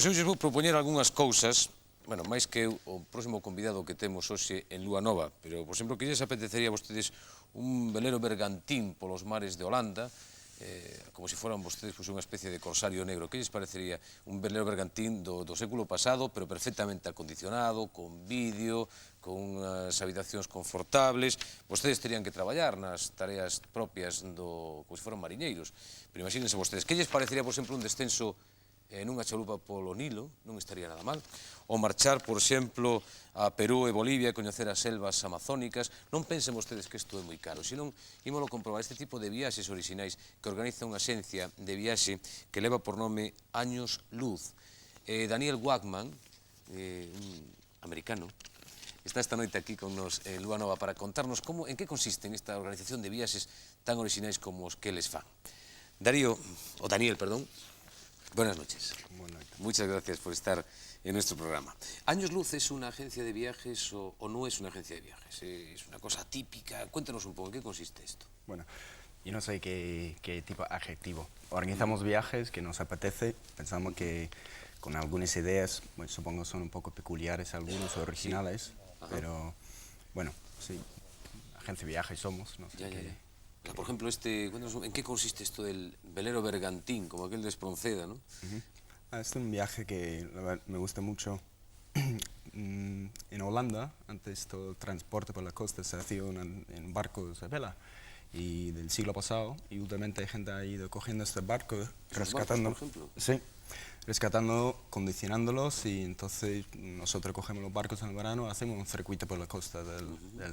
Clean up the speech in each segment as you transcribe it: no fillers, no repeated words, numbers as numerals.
Pois eu vou propoñer algunhas cousas, bueno, máis que o próximo convidado que temos hoxe en Lúa Nova, pero, por exemplo, que lles apetecería a vostedes un velero bergantín polos mares de Holanda, como se foran vostedes unha especie de corsario negro. Que lles parecería un velero bergantín do século pasado, pero perfectamente acondicionado, con vídeo, con unhas habitacións confortables? Vostedes terían que traballar nas tareas propias como se foran mariñeiros. Pero imagínense vostedes, que lles parecería, por exemplo, un descenso nunha chalupa polo Nilo? Non estaría nada mal. Ou marchar, por exemplo, a Perú e Bolivia e coñecer as selvas amazónicas. Non pensen vostedes que isto é moi caro, senón ímolo comprobar. Este tipo de viaxes orixinais que organiza unha axencia de viaxe que leva por nome Años Luz. Daniel Wagman, un americano, está esta noite aquí con nos en Lúa Nova para contarnos en que consiste esta organización de viaxes tan orixinais como os que les fan. Daniel, buenas noches. Buenas noches. Muchas gracias por estar en nuestro programa. ¿Años Luz es una agencia de viajes o no es una agencia de viajes? ¿Es una cosa típica? Cuéntanos un poco, ¿en qué consiste esto? Bueno, yo no sé qué tipo de adjetivo. Organizamos viajes que nos apetece, pensamos que con algunas ideas, bueno, supongo son un poco peculiares algunos o originales, sí. Pero bueno, sí, agencia de viajes somos, no sé qué. Por ejemplo, ¿en qué consiste esto del velero bergantín, como aquel de Espronceda, ¿no? Este es un viaje que me gusta mucho. En Holanda, antes todo el transporte por la costa se hacía en barcos de vela. Y del siglo pasado, y últimamente hay gente ha ido cogiendo este barco, rescatando, barcos, por ejemplo? Sí, rescatando, condicionándolos, y entonces nosotros cogemos los barcos en el verano, hacemos un circuito por la costa del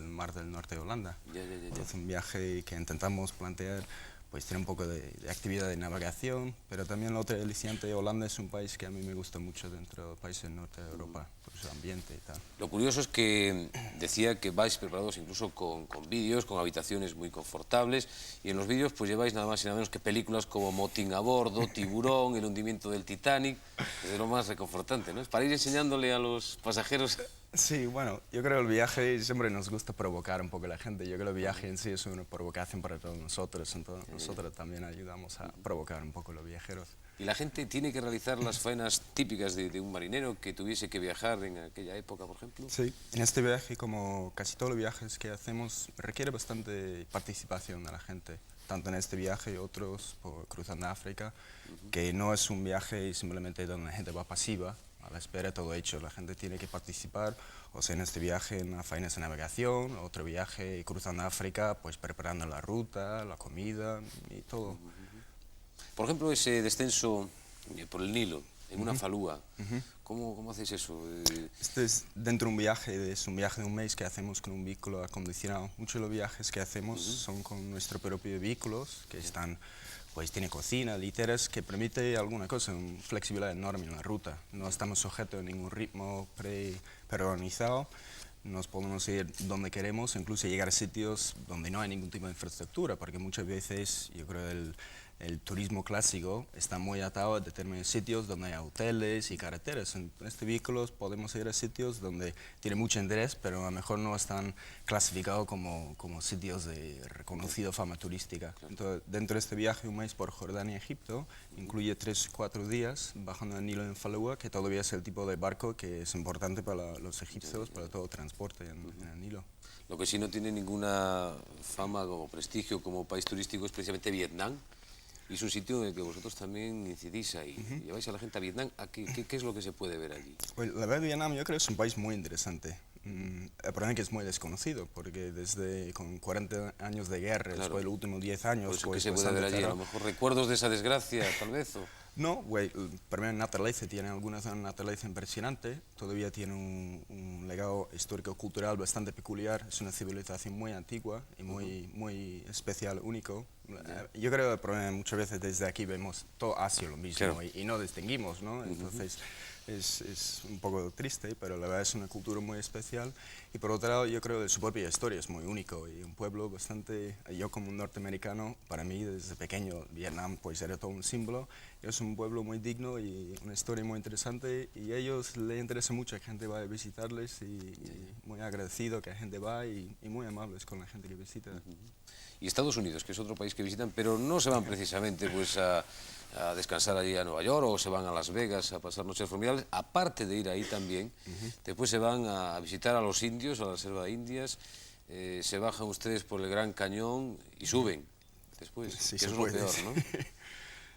mar del norte de Holanda. Entonces un viaje que intentamos plantear, pues tiene un poco de actividad de navegación, pero también lo otro aliciente, Holanda es un país que a mí me gusta mucho dentro de los países del norte de Europa, por su ambiente y tal. Lo curioso es que decía que vais preparados incluso con vídeos, con habitaciones muy confortables, y en los vídeos pues lleváis nada más y nada menos que películas como Motín a bordo, Tiburón, El hundimiento del Titanic, que es lo más reconfortante, ¿no? Es para ir enseñándole a los pasajeros. Sí, bueno, yo creo que el viaje siempre nos gusta provocar un poco a la gente. Yo creo que el viaje en sí es una provocación para todos nosotros, entonces nosotros también ayudamos a provocar un poco a los viajeros. ¿Y la gente tiene que realizar las faenas típicas de un marinero que tuviese que viajar en aquella época, por ejemplo? Sí, en este viaje, como casi todos los viajes que hacemos, requiere bastante participación de la gente. Tanto en este viaje y otros, por cruzando África, que no es un viaje simplemente donde la gente va pasiva, a la espera, todo hecho. La gente tiene que participar, o sea, en este viaje en las faenas de navegación, otro viaje cruzando África, pues preparando la ruta, la comida y todo. Por ejemplo, ese descenso por el Nilo, en una falúa, ¿cómo hacéis eso? Este es dentro de un viaje, es un viaje de un mes que hacemos con un vehículo acondicionado. Muchos de los viajes que hacemos son con nuestros propios vehículos, que están, pues tiene cocina, literas, que permite alguna cosa, una flexibilidad enorme en la ruta. No estamos sujetos a ningún ritmo preorganizado. Nos podemos ir donde queremos, incluso llegar a sitios donde no hay ningún tipo de infraestructura, porque muchas veces, yo creo, el turismo clásico está muy atado a determinados sitios donde hay hoteles y carreteras. En este vehículo podemos ir a sitios donde tiene mucho interés, pero a lo mejor no están clasificados como sitios de reconocida fama turística. Entonces, dentro de este viaje, un mes por Jordania y Egipto, incluye 3 o 4 días bajando el Nilo en falúa, que todavía es el tipo de barco que es importante para los egipcios, para todo transporte en el Nilo. Lo que sí no tiene ninguna fama o prestigio como país turístico es precisamente Vietnam. Y es un sitio en el que vosotros también incidís ahí. Lleváis a la gente a Vietnam. ¿Qué es lo que se puede ver allí? Pues la verdad, Vietnam yo creo que es un país muy interesante. El problema es que es muy desconocido, porque con 40 años de guerra, Claro. Después de los últimos 10 años... Pues, ¿qué se puede ver allí? A lo mejor recuerdos de esa desgracia, tal vez. No, primero naturaleza, tiene alguna zona naturaleza impresionante, todavía tiene un legado histórico-cultural bastante peculiar, es una civilización muy antigua y muy especial, único. Yo creo que muchas veces desde aquí vemos todo Asia lo mismo, claro. y no distinguimos, ¿no? Entonces es un poco triste, pero la verdad es una cultura muy especial. Y por otro lado, yo creo que su propia historia es muy único y un pueblo bastante... Yo como un norteamericano, para mí desde pequeño Vietnam pues era todo un símbolo. Es un pueblo muy digno y una historia muy interesante, y a ellos les interesa mucho que la gente vaya a visitarles, y muy agradecido que la gente va y muy amables con la gente que visita. Y Estados Unidos, que es otro país que visitan, pero no se van precisamente pues a a descansar allí a Nueva York o se van a Las Vegas a pasar noches formidables. Aparte de ir ahí también, después se van a visitar a los indios, a la selva de Indias, se bajan ustedes por el Gran Cañón y suben después, Sí, que se eso es lo puede, peor, sí. ¿no?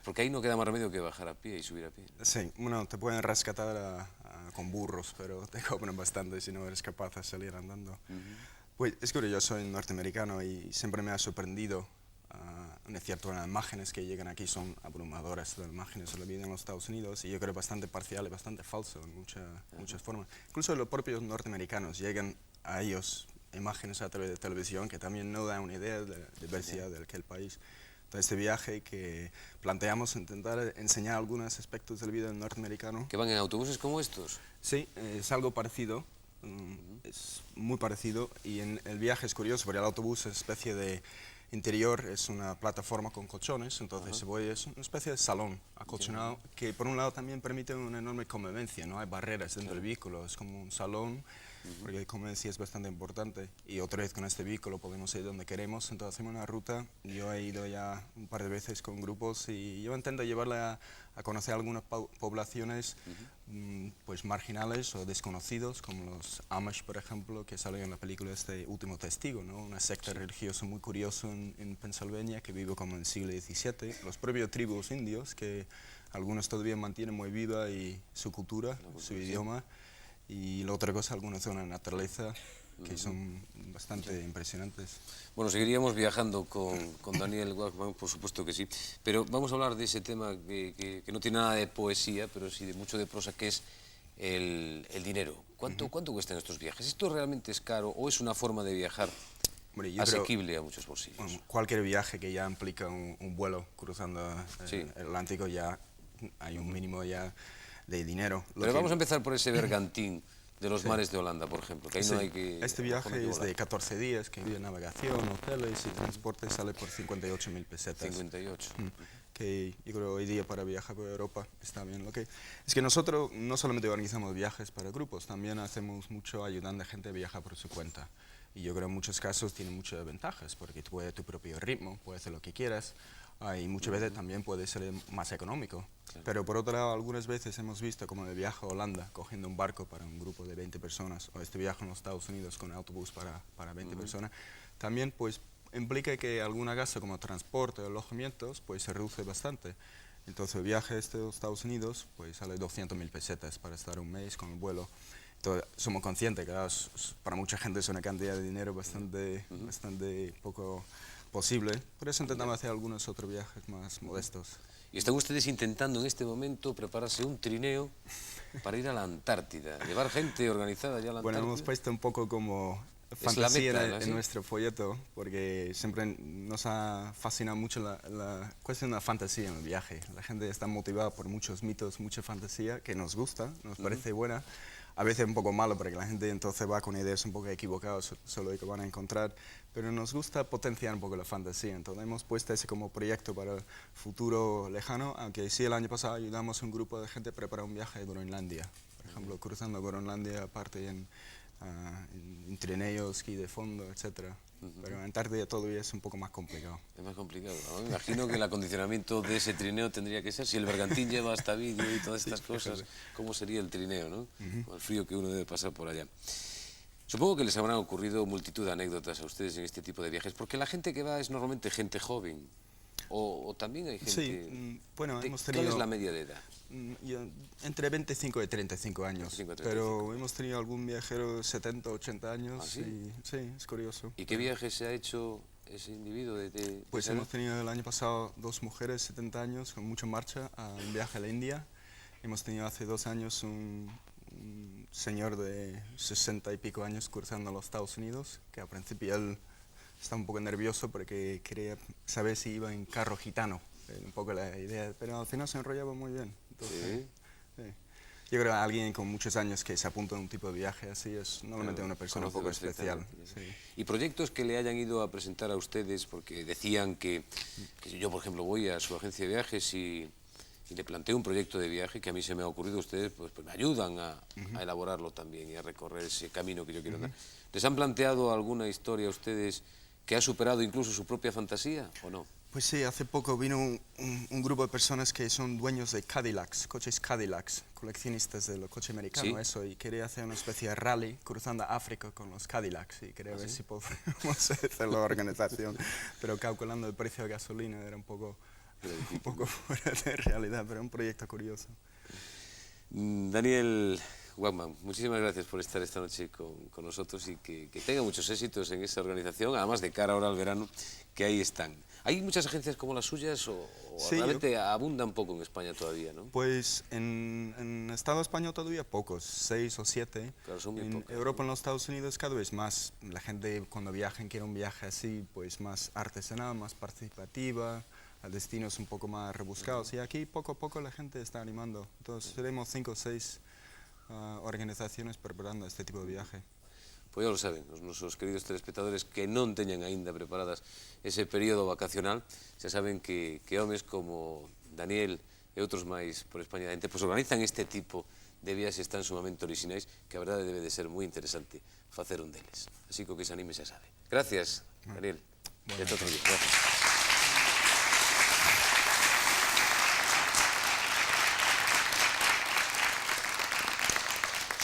Porque ahí no queda más remedio que bajar a pie y subir a pie. Sí, bueno, te pueden rescatar con burros, pero te cobran bastante si no eres capaz de salir andando. Pues es que yo soy norteamericano y siempre me ha sorprendido, es cierto, las imágenes que llegan aquí son abrumadoras, las imágenes de la vida en los Estados Unidos, y yo creo bastante parcial y bastante falso en muchas formas. Incluso los propios norteamericanos llegan a ellos imágenes a través de televisión que también no dan una idea de la diversidad de aquel país. Entonces, este viaje que planteamos intentar enseñar algunos aspectos de la vida del norteamericano. ¿Que van en autobuses como estos? Sí, es algo parecido, es muy parecido, y en el viaje es curioso porque el autobús es una especie de interior, es una plataforma con colchones, entonces es una especie de salón acolchonado que por un lado también permite una enorme convivencia, no hay barreras dentro del vehículo, es como un salón, porque la convivencia es bastante importante, y otra vez con este vehículo podemos ir donde queremos, entonces hacemos una ruta. Yo he ido ya un par de veces con grupos y yo intento llevarla a conocer algunas poblaciones pues marginales o desconocidos, como los Amish, por ejemplo, que salen en la película este Último Testigo, ¿no? Una secta religiosa muy curiosa en Pennsylvania que vive como en el siglo XVII. Los propios tribus indios, que algunos todavía mantienen muy viva y su cultura, su idioma. Y la otra cosa, algunas zonas de naturaleza que son bastante impresionantes. Bueno, seguiríamos viajando con Daniel Wachman, por supuesto que sí, pero vamos a hablar de ese tema que no tiene nada de poesía, pero sí de mucho de prosa, que es el dinero. ¿Cuánto cuestan estos viajes? ¿Esto realmente es caro o es una forma de viajar asequible a muchos bolsillos? Bueno, cualquier viaje que ya implica un vuelo cruzando el Atlántico, ya hay un mínimo ya de dinero. Pero vamos a empezar por ese bergantín de los mares de Holanda, por ejemplo, que ahí no hay que... Este viaje es de 14 días, que incluye navegación, hoteles y transporte, sale por 58.000 pesetas. 58. Que yo creo hoy día para viajar por Europa está bien. Es que nosotros no solamente organizamos viajes para grupos, también hacemos mucho ayudando a gente a viajar por su cuenta. Y yo creo en muchos casos tiene muchas ventajas, porque tú puedes tu propio ritmo, puedes hacer lo que quieras, y muchas veces también puede ser más económico. Claro. Pero por otro lado, algunas veces hemos visto como el viaje a Holanda, cogiendo un barco para un grupo de 20 personas, o este viaje en los Estados Unidos con un autobús para 20 personas, también pues implica que alguna gasto como transporte o alojamientos pues se reduce bastante. Entonces el viaje a los Estados Unidos pues sale 200.000 pesetas para estar un mes con el vuelo. Entonces, somos conscientes que para mucha gente es una cantidad de dinero bastante poco posible, por eso intentamos hacer algunos otros viajes más modestos. Y están ustedes intentando en este momento prepararse un trineo para ir a la Antártida, llevar gente organizada ya a la Antártida. Bueno, hemos puesto un poco como fantasía en nuestro folleto, porque siempre nos ha fascinado mucho la cuestión de la fantasía en el viaje. La gente está motivada por muchos mitos, mucha fantasía, que nos gusta, nos parece buena. A veces un poco malo, porque la gente entonces va con ideas un poco equivocadas sobre lo que van a encontrar, pero nos gusta potenciar un poco la fantasía. Entonces hemos puesto ese como proyecto para el futuro lejano, aunque sí el año pasado ayudamos a un grupo de gente a preparar un viaje a Groenlandia, por ejemplo, cruzando Groenlandia, aparte en trineo, esquí de fondo, etc. Pero en Antártida todavía es un poco más complicado. Es más complicado, ¿no? Me imagino que el acondicionamiento de ese trineo tendría que ser, si el bergantín lleva hasta vídeo y todas estas cosas, ¿cómo sería el trineo, no? Con el frío que uno debe pasar por allá. Supongo que les habrán ocurrido multitud de anécdotas a ustedes en este tipo de viajes, porque la gente que va es normalmente gente joven, o también hay gente... Sí, bueno, hemos tenido... ¿Cuál es la media de edad? Entre 25 y 35 años, 25 35. Pero hemos tenido algún viajero de 70, 80 años. ¿Ah, sí? Y, sí, es curioso. ¿Y qué viaje se ha hecho ese individuo? Pues hemos tenido el año pasado 2 mujeres, 70 años, con mucha marcha, a un viaje a la India. Hemos tenido hace 2 años un señor de 60 y pico años cruzando los Estados Unidos, que al principio él estaba un poco nervioso porque quería saber si iba en carro gitano, un poco la idea, pero al final se enrollaba muy bien. Entonces, sí. Yo creo que alguien con muchos años que se apunta a un tipo de viaje así es normalmente una persona un poco especial. Sí. ¿Y proyectos que le hayan ido a presentar a ustedes? Porque decían que yo, por ejemplo, voy a su agencia de viajes y le planteo un proyecto de viaje que a mí se me ha ocurrido, ustedes pues me ayudan a elaborarlo también y a recorrer ese camino que yo quiero dar. ¿Les han planteado alguna historia a ustedes que ha superado incluso su propia fantasía o no? Pues sí, hace poco vino un grupo de personas que son dueños de Cadillacs, coches Cadillacs, coleccionistas de los coches americanos, Sí. eso, y quería hacer una especie de rally cruzando África con los Cadillacs, y quería ver si podemos hacer la organización, pero calculando el precio de gasolina era un poco fuera de realidad, pero un proyecto curioso. Daniel Wagman, muchísimas gracias por estar esta noche con nosotros y que tenga muchos éxitos en esta organización, además de cara ahora al verano, que ahí están. ¿Hay muchas agencias como las suyas o Sí, realmente abundan poco en España todavía, no? Pues en Estado español todavía pocos, 6 o 7. Claro, son muy En pocas, Europa, ¿no? en los Estados Unidos, cada vez más. La gente cuando viaja quiere un viaje así, pues más artesanal, más participativa, a destinos un poco más rebuscados. Y aquí poco a poco la gente está animando. Entonces seremos 5 o 6 organizaciones preparando este tipo de viaje. Pois ya lo saben, os nosos queridos telespectadores que non teñan aínda preparadas ese período vacacional, xa saben que homes como Daniel e outros máis por España dente, pois organizan este tipo de viaxes tan sumamente orixinais que a verdade debe de ser moi interesante facer un deles. Así que o que se anime xa sabe. Gracias, Daniel. E ata outro día. Gracias.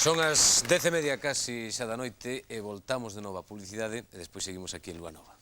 Son as 10:30 casi xa da noite e voltamos de novo a publicidade e despois seguimos aquí en Lúa Nova.